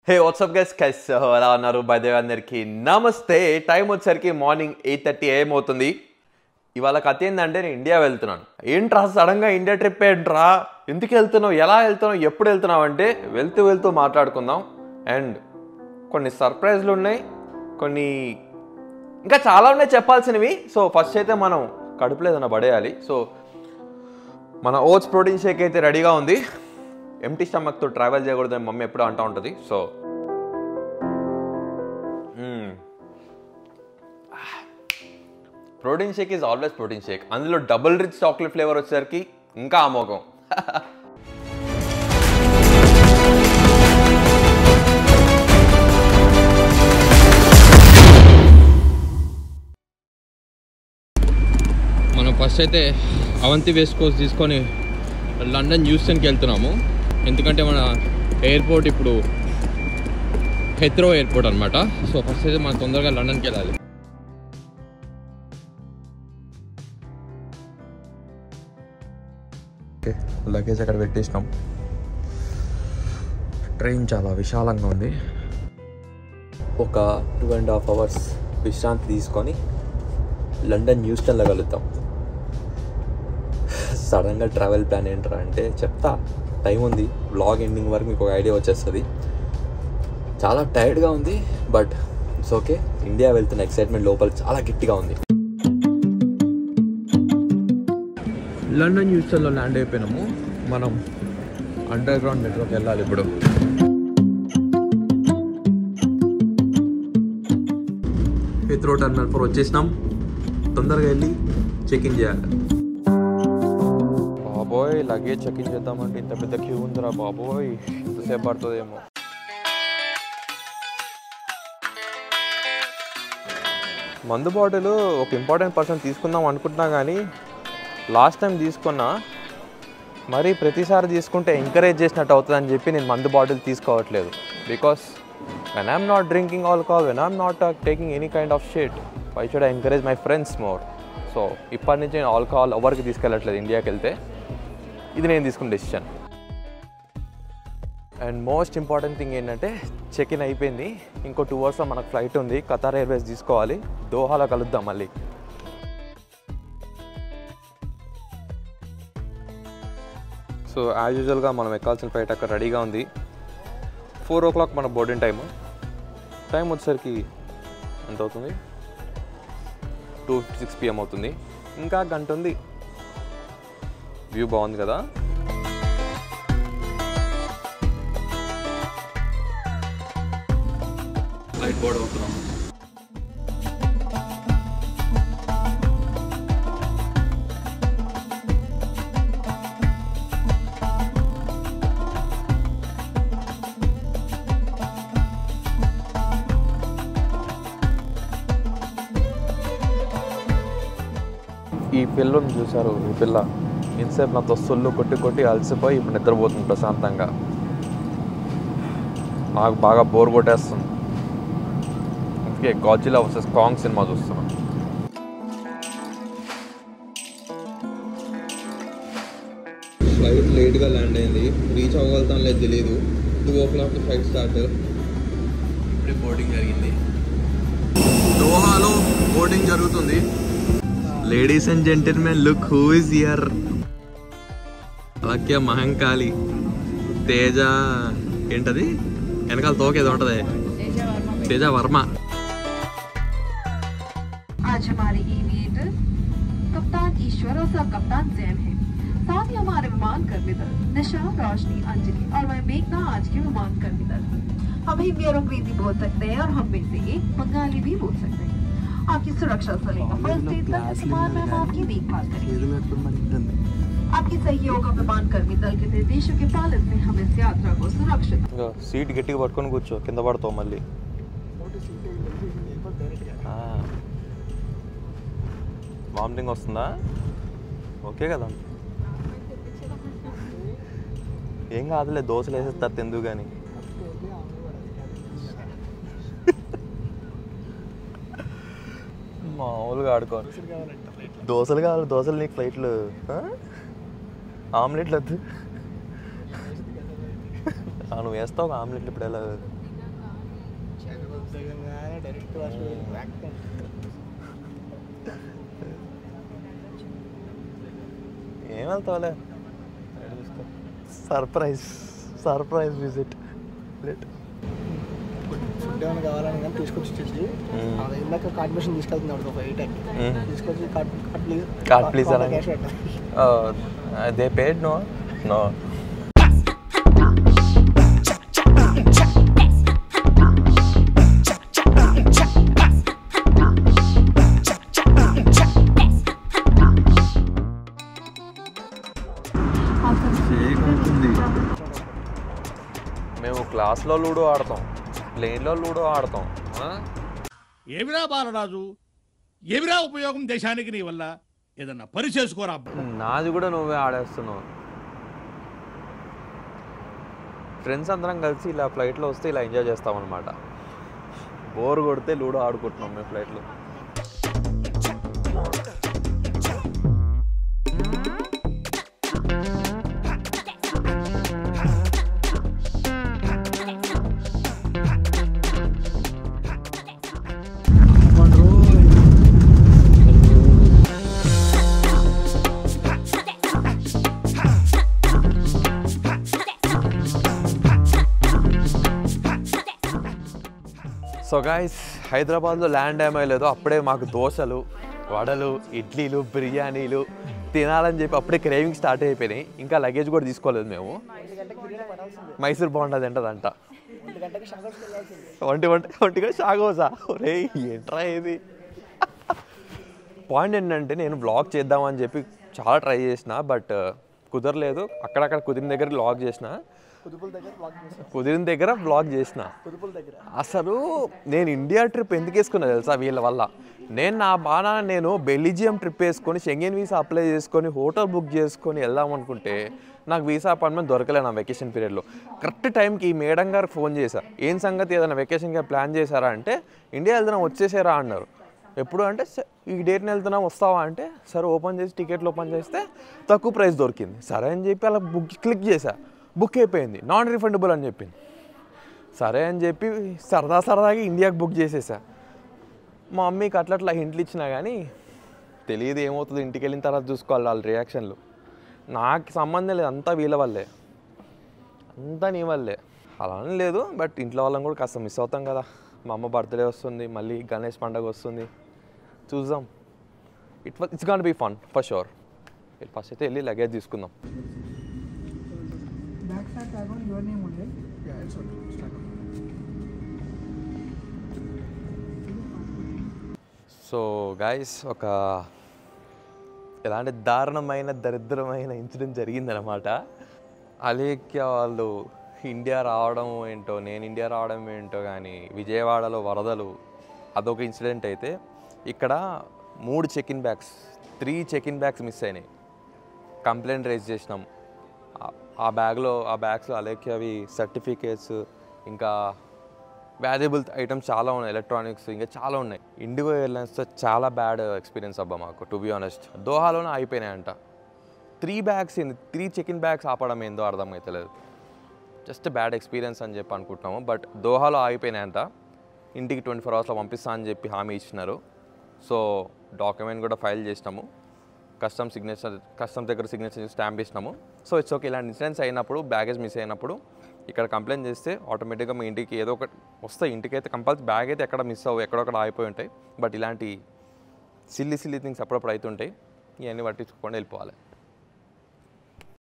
హే WhatsApp guys కైస్ ఎలా ఉన్నారు by the way అందరికీ నమస్తే. టైం వచ్చేసరికి మార్నింగ్ 8:30 AM అవుతుంది. ఇవాళ కథ ఏంటంటే నేను ఇండియా వెళ్తున్నాను. ఏంట్రా సడన్గా ఇండియా ట్రిప్ ఏంట్రా, ఎందుకు వెళ్తున్నావు, ఎలా వెళ్తున్నావు, ఎప్పుడు వెళ్తున్నావు అంటే వెళ్తూ వెళ్తూ మాట్లాడుకుందాం. అండ్ కొన్ని సర్ప్రైజ్లు ఉన్నాయి, కొన్ని ఇంకా చాలా ఉన్నాయి చెప్పాల్సినవి. సో ఫస్ట్ అయితే మనం కడుపులో ఏదైనా పడేయాలి. సో మన ఓట్స్ ప్రోటీన్ షేక్ అయితే రెడీగా ఉంది. ఎంటీ స్టమక్తో ట్రావెల్ చేయకూడదని మమ్మీ ఎప్పుడూ అంటూ ఉంటుంది. So protein shake is always protein shake. అందులో డబుల్ రిచ్ చాక్లెట్ ఫ్లేవర్ వచ్చేసరికి ఇంకా అమోఘం. మనం ఫస్ట్ అయితే అవంతి వెస్ట్ కోస్ట్ తీసుకొని లండన్ న్యూస్టన్కి వెళ్తున్నాము. ఎందుకంటే మన ఎయిర్పోర్ట్ ఇప్పుడు హెత్రో ఎయిర్పోర్ట్ అనమాట. సో ఫస్ట్ అయితే మనం తొందరగా లండన్కి వెళ్ళాలి. ఓకే, లగేజ్ అక్కడ పెట్టేసినాం. ట్రైన్ చాలా విశాలంగా ఉంది. ఒక 2.5 hours విశ్రాంతి తీసుకొని లండన్ న్యూస్టన్లో కలుద్దాం. సడన్గా ట్రావెల్ ప్లాన్ ఏంట్రా అంటే చెప్తా, టైం ఉంది. వ్లాగ్ ఎండింగ్ వరకు మీకు ఒక ఐడియా వచ్చేస్తుంది. చాలా టైర్డ్గా ఉంది, బట్ ఇట్స్ ఓకే. ఇండియా వెళ్తున్న ఎక్సైట్మెంట్ లోపల చాలా గట్టిగా ఉంది. లండన్ న్యూస్టన్లో ల్యాండ్ అయిపోయినాము. మనం అండర్ గ్రౌండ్ మెట్రోకి వెళ్ళాలి ఇప్పుడు. హీత్రో టర్మినల్ 4 వచ్చేసినాం. తొందరగా వెళ్ళి చెక్-ఇన్ చేయాలి. బాబోయ్, లగేజ్ చెక్-ఇన్ చేద్దామంటే ఇంత పెద్ద క్యూ ఉందిరా బాబోయ్, ఇంతసేపు పడుతుందేమో. మందు బాటిల్ ఒక ఇంపార్టెంట్ పర్సన్ తీసుకుందాం అనుకుంటున్నా, కానీ లాస్ట్ టైం తీసుకున్నా మరి ప్రతిసారి తీసుకుంటే ఎంకరేజ్ చేసినట్టు అవుతుందని చెప్పి నేను మందు బాటిల్ తీసుకోవట్లేదు. Because when I'm not drinking alcohol, when I'm not taking any kind of shit, why should I encourage my friends more? So ఇప్పటి నుంచి నేను ఆల్కహాల్ ఎవరికి తీసుకెళ్ళట్లేదు. ఇండియాకి వెళ్తే ఇది నేను తీసుకున్న decision. And most important thing ఏంటంటే చెక్-ఇన్ అయిపోయింది. ఇంకో 2 hours మనకు ఫ్లైట్ ఉంది. ఖతార్ ఎయిర్వేస్ తీసుకోవాలి. దోహాలో కలుద్దాం మళ్ళీ. సో యాజ్ యూజువల్గా మనం ఎక్కాల్సిన ఫ్లైట్ అక్కడ రెడీగా ఉంది. 4 o'clock మన బోర్డింగ్ టైం వచ్చేసరికి ఎంత అవుతుంది? 2:56 PM అవుతుంది. ఇంకా గంట ఉంది. వ్యూ బాగుంది కదా. ఫ్లైట్ బోర్డ్ అవుతున్నాం. ఈ పిల్లని చూసారు, ఈ పిల్ల ఇంతసేపు నాతో సొల్లు కొట్టి కొట్టి అలసిపోయి ఇప్పుడు నిద్రపోతుంది ప్రశాంతంగా. నాకు బాగా బోర్ కొట్టేస్తుంది. అందుకే గాడ్జిల్లా వర్సెస్ కాంగ్ సినిమా చూస్తున్నాను. ఫ్లైట్ లేట్గా ల్యాండ్ అయింది. రీచ్ అవ్వగలుగుతాను లేదు తెలియదు. 2 o'clock ఫ్లైట్ స్టార్ట్. ఇప్పుడే బోర్డింగ్ జరిగింది. దోహాలో బోర్డింగ్ జరుగుతుంది. Ladies and gentlemen, look who is here. అలాగే మహంకాళి, తేజ, ఏంటది వెనకాల తోకేదో ఉంటది, తేజ వర్మ. आज हमारे एविएटर कप्तान ईश्वर और सब कप्तान जैन हैं। साथ ही हमारे विमान कर्मीदल निशान, रोशनी, अंजलि और मैं मेघना आज के विमान कर्मीदल। हम हिंदी और अंग्रेजी बोल सकते हैं और हम में से एक बंगाली भी बोल सकते हैं। आपकी सुरक्षा से लेकर फर्स्ट एड तक विमान में हम आपकी देखभाल करेंगे। आपकी सहयोग और विमान कर्मी दल के निर्देशों के पालन से हम इस यात्रा को सुरक्षित। సీట్ గట్టిగా పట్టుకొని కూర్చో, కింద పడతావు మళ్ళీ. వామిటింగ్ వస్తుందా? ఓకే కదా, ఏం కాదులే. దోశలు వేసేస్తారు తెందుకు కానీ. మామూలుగా ఆడుకోవాలి. దోశలు కావాలి, దోశలు నీకు ఫ్లైట్లు. ఆమ్లెట్లు వద్దు. నువ్వు వేస్తావు ఆమ్లెట్లు ఇప్పుడు ఎలా? ఏం వెళ్తావులే, సర్ప్రైజ్ విజిట్. ఫుడ్ ఏమైనా కావాలని కానీ తీసుకొచ్చి ఇచ్చేసి అది ఇందాక కార్డ్ మిషన్ తీసుకెళ్తున్నాడు ఒక 8 తీసుకొచ్చి కార్డ్ ప్లీజ్ అలా దే పేడ్ నో. మేము క్లాస్లో లూడో ఆడతాం, ప్లేన్లో లూడో ఆడతాం. ఏమిరా బాలరాజు, ఏమిరా ఉపయోగం దేశానికి నీ వల్ల? ఏదన్నా పని చేసుకోరా. నాది కూడా నువ్వే ఆడేస్తున్నావు. ఫ్రెండ్స్ అందరం కలిసి ఇలా ఫ్లైట్లో వస్తే ఇలా ఎంజాయ్ చేస్తామన్నమాట. బోర్ కొడితే లూడో ఆడుకుంటున్నాం మేము ఫ్లైట్లో. సో గైస్, హైదరాబాద్లో ల్యాండ్ ఏమయ్యలేదు. అప్పుడే మాకు దోశలు, వడలు, ఇడ్లీలు, బిర్యానీలు తినాలని చెప్పి అప్పుడే క్రేవింగ్ స్టార్ట్ అయిపోయినాయి. ఇంకా లగేజ్ కూడా తీసుకోలేదు మేము. మైసూర్ బాగుంటుంది అంటదంట. ఒంటిగా షాగోసా రే, ఏంట్రా ఇది. పాయింట్ ఏంటంటే నేను బ్లాగ్ చేద్దామని చెప్పి చాలా ట్రై చేసిన, బట్ కుదరలేదు. అక్కడక్కడ కుదిరిన దగ్గర బ్లాగ్ చేసిన, అసలు నేను ఇండియా ట్రిప్ ఎందుకు వేసుకున్నా తెలుసా వీళ్ళ వల్ల. నేను బెల్జియం ట్రిప్ వేసుకొని షెంగెన్ వీసా అప్లై చేసుకొని హోటల్ బుక్ చేసుకొని వెళ్దాం అనుకుంటే నాకు వీసా అపాయింట్మెంట్ దొరకలే నా వెకేషన్ పీరియడ్లో. కరెక్ట్ టైంకి మేడం గారికి ఫోన్ చేశా, ఏం సంగతి ఏదైనా వెకేషన్గా ప్లాన్ చేశారా అంటే, ఇండియా వెళ్తున్నాం వచ్చేసారా అన్నారు. ఎప్పుడు అంటే ఈ డేట్ని వెళ్తున్నాం వస్తావా అంటే, సరే ఓపెన్ చేసి టికెట్లు ఓపెన్ చేస్తే తక్కువ ప్రైస్ దొరికింది. సరే అని చెప్పి అలా క్లిక్ చేశా, బుక్ అయిపోయింది, నాన్ రిఫండబుల్ అని చెప్పింది. సరే అని చెప్పి సరదాగా ఇండియాకి బుక్ చేసేసా. మా మమ్మీకి అట్లా హింట్లు ఇచ్చినా కానీ తెలియదు ఏమవుతుంది, ఇంటికి వెళ్ళిన తర్వాత చూసుకోవాలి వాళ్ళ రియాక్షన్లు. నాకు సంబంధం లేదు, అంతా వీళ్ళ వల్లే, అంతా నీ వల్లే. అలా అని లేదు, బట్ ఇంట్లో వాళ్ళని కూడా కాస్త మిస్ అవుతాం కదా. మా అమ్మ బర్త్డే వస్తుంది, మళ్ళీ గణేష్ పండుగ వస్తుంది, చూద్దాం. It's gonna be fun for sure. First అయితే వెళ్ళి లగేజ్ తీసుకుందాం. సో గైస్, ఒక ఎలాంటి దారుణమైన దరిద్రమైన ఇన్సిడెంట్ జరిగిందనమాట. అలేఖ్య వాళ్ళు ఇండియా రావడం ఏంటో, నేను ఇండియా రావడం ఏంటో కానీ విజయవాడలో వరదలు అదొక ఇన్సిడెంట్ అయితే, ఇక్కడ 3 check in bags 3 check in bags miss అయినాయి. కంప్లైంట్ రేజ్ చేసినాం. ఆ బ్యాగ్స్లో అలేఖ్యవి సర్టిఫికేట్స్, ఇంకా వాల్యుబుల్ ఐటమ్స్ చాలా ఉన్నాయి, ఎలక్ట్రానిక్స్ ఇంకా చాలా ఉన్నాయి. ఇండిగో ఎయిర్లైన్స్తో చాలా బ్యాడ్ ఎక్స్పీరియన్స్ అబ్బా మాకు, టు బి ఆనెస్ట్. దోహాలోనే అయిపోయినాయంట. 3 చెక్-ఇన్ బ్యాగ్స్ ఆపడం ఏందో అర్థమవుతలేదు. జస్ట్ బ్యాడ్ ఎక్స్పీరియన్స్ అని చెప్పి అనుకుంటున్నాము. బట్ దోహాలో ఆగిపోయినాయంట. ఇంటికి 24 అవర్స్లో పంపిస్తా అని చెప్పి హామీ ఇచ్చినారు. సో డాక్యుమెంట్ కూడా ఫైల్ చేసినాము, కస్టమ్స్ దగ్గర సిగ్నేచర్ స్టాంప్ ఇచ్చినాము. So it's okay. ఇలాంటి ఇన్సిడెంట్స్ అయినప్పుడు, బ్యాగేజ్ మిస్ అయినప్పుడు ఇక్కడ కంప్లైంట్ చేస్తే ఆటోమేటిక్గా మీ ఇంటికి ఏదో ఒకటి వస్తాయి. ఇంటికైతే కంపల్సరీ బ్యాగ్ అయితే ఎక్కడ మిస్ అవ్వు, ఎక్కడొక్కడ ఆగిపోయి ఉంటాయి. బట్ ఇలాంటి సిల్లీ థింగ్స్ అప్పుడప్పుడు అవుతుంటాయి. ఇవన్నీ పట్టించుకోకుండా వెళ్ళిపోవాలి.